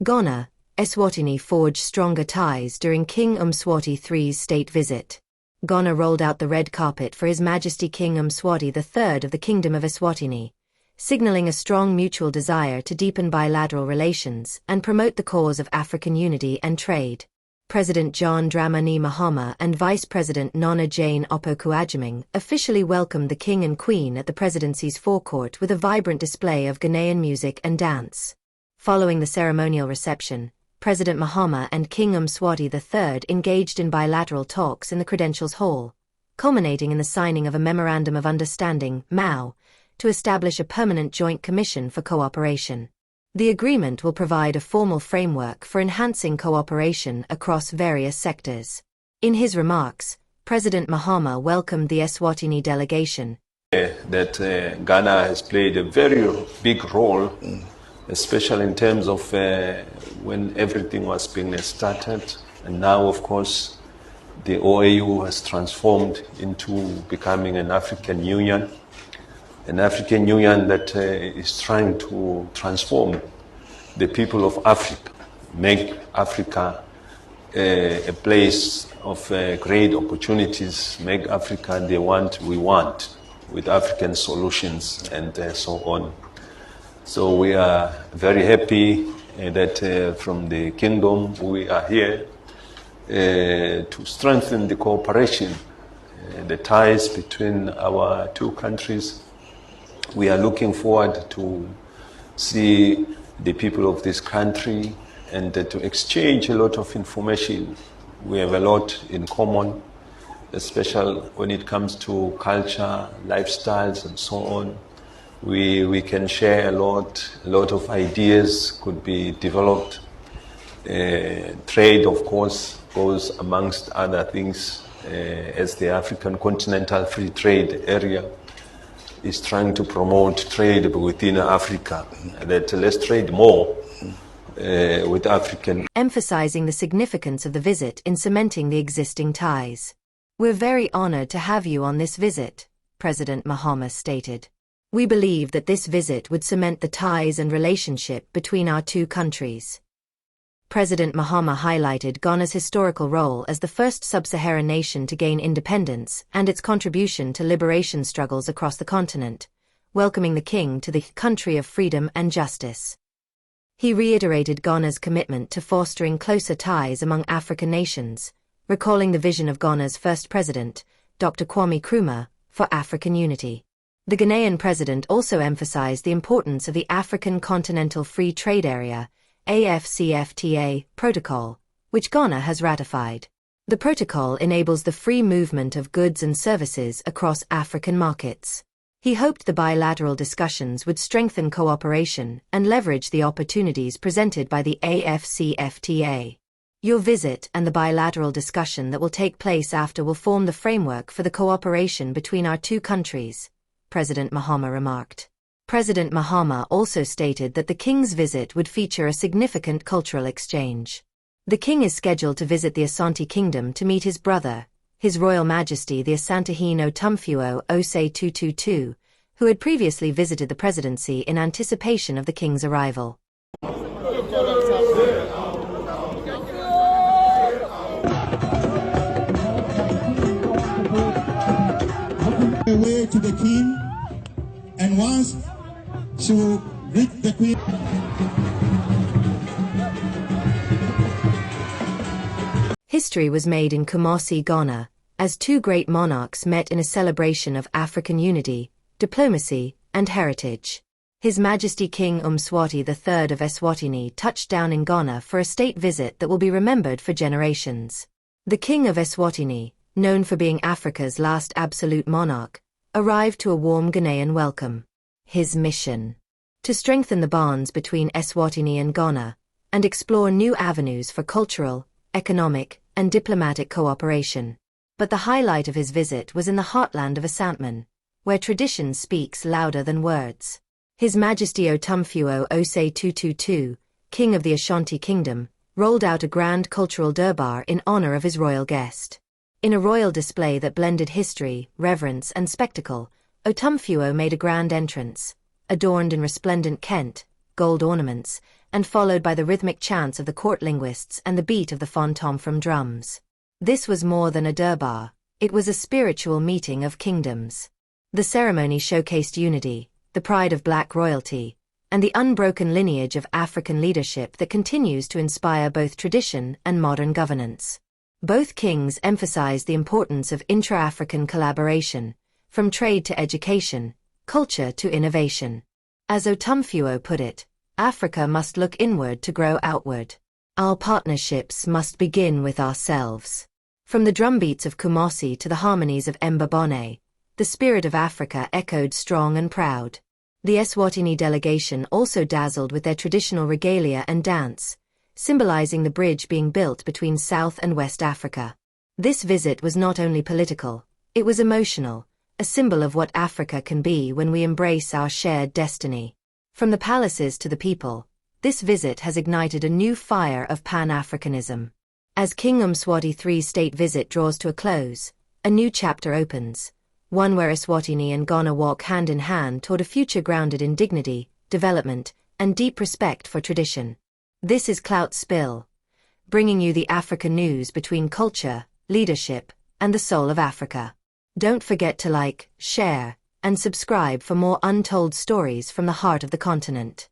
Ghana, Eswatini forged stronger ties during King Mswati III's state visit. Ghana rolled out the red carpet for His Majesty King Mswati III of the Kingdom of Eswatini, signaling a strong mutual desire to deepen bilateral relations and promote the cause of African unity and trade. President John Dramani Mahama and Vice President Nana Jane Opoku-Agyeman officially welcomed the King and Queen at the presidency's forecourt with a vibrant display of Ghanaian music and dance. Following the ceremonial reception, President Mahama and King Mswati III engaged in bilateral talks in the Credentials Hall, culminating in the signing of a Memorandum of Understanding (MOU) to establish a permanent joint commission for cooperation. The agreement will provide a formal framework for enhancing cooperation across various sectors. In his remarks, President Mahama welcomed the Eswatini delegation. That Ghana has played a very big role, especially in terms of when everything was being started. And now, of course, the OAU has transformed into becoming an African Union that is trying to transform the people of Africa, make Africa a place of great opportunities, make Africa the one we want, with African solutions and so on. So we are very happy that from the kingdom we are here to strengthen the cooperation, the ties between our two countries. We are looking forward to see the people of this country and to exchange a lot of information. We have a lot in common, especially when it comes to culture, lifestyles, and so on. We can share a lot of ideas could be developed. Trade, of course, goes amongst other things as the African Continental Free Trade Area is trying to promote trade within Africa, that let's trade more with African. Emphasizing the significance of the visit in cementing the existing ties. We're very honored to have you on this visit, President Mahama stated. We believe that this visit would cement the ties and relationship between our two countries. President Mahama highlighted Ghana's historical role as the first sub-Saharan nation to gain independence and its contribution to liberation struggles across the continent, welcoming the king to the country of freedom and justice. He reiterated Ghana's commitment to fostering closer ties among African nations, recalling the vision of Ghana's first president, Dr. Kwame Nkrumah, for African unity. The Ghanaian president also emphasized the importance of the African Continental Free Trade Area, AfCFTA, protocol, which Ghana has ratified. The protocol enables the free movement of goods and services across African markets. He hoped the bilateral discussions would strengthen cooperation and leverage the opportunities presented by the AfCFTA. Your visit and the bilateral discussion that will take place after will form the framework for the cooperation between our two countries, President Mahama remarked. President Mahama also stated that the king's visit would feature a significant cultural exchange. The king is scheduled to visit the Ashanti Kingdom to meet his brother, His Royal Majesty the Asantehene Otumfour Osei Tutu II, who had previously visited the presidency in anticipation of the king's arrival. Away to the king, and once she will greet the queen. History was made in Kumasi, Ghana, as two great monarchs met in a celebration of African unity, diplomacy, and heritage. His Majesty King Mswati III of Eswatini touched down in Ghana for a state visit that will be remembered for generations. The King of Eswatini, known for being Africa's last absolute monarch, arrived to a warm Ghanaian welcome. His mission: to strengthen the bonds between Eswatini and Ghana, and explore new avenues for cultural, economic, and diplomatic cooperation. But the highlight of his visit was in the heartland of Asantman, where tradition speaks louder than words. His Majesty Otumfour Osei Tutu II, King of the Ashanti Kingdom, rolled out a grand cultural Durbar in honor of his royal guest. In a royal display that blended history, reverence, and spectacle, Otumfour made a grand entrance, adorned in resplendent kent, gold ornaments, and followed by the rhythmic chants of the court linguists and the beat of the Otumfour drums. This was more than a Durbar, it was a spiritual meeting of kingdoms. The ceremony showcased unity, the pride of black royalty, and the unbroken lineage of African leadership that continues to inspire both tradition and modern governance. Both kings emphasized the importance of intra-African collaboration, from trade to education, culture to innovation. As Otumfour put it, Africa must look inward to grow outward. Our partnerships must begin with ourselves. From the drumbeats of Kumasi to the harmonies of Mbabane, the spirit of Africa echoed strong and proud. The Eswatini delegation also dazzled with their traditional regalia and dance, symbolizing the bridge being built between South and West Africa. This visit was not only political, it was emotional, a symbol of what Africa can be when we embrace our shared destiny. From the palaces to the people, this visit has ignited a new fire of Pan-Africanism. As King Mswati III's state visit draws to a close, a new chapter opens, one where Eswatini and Ghana walk hand in hand toward a future grounded in dignity, development, and deep respect for tradition. This is CloutSpill, bringing you the African news between culture, leadership, and the soul of Africa. Don't forget to like, share, and subscribe for more untold stories from the heart of the continent.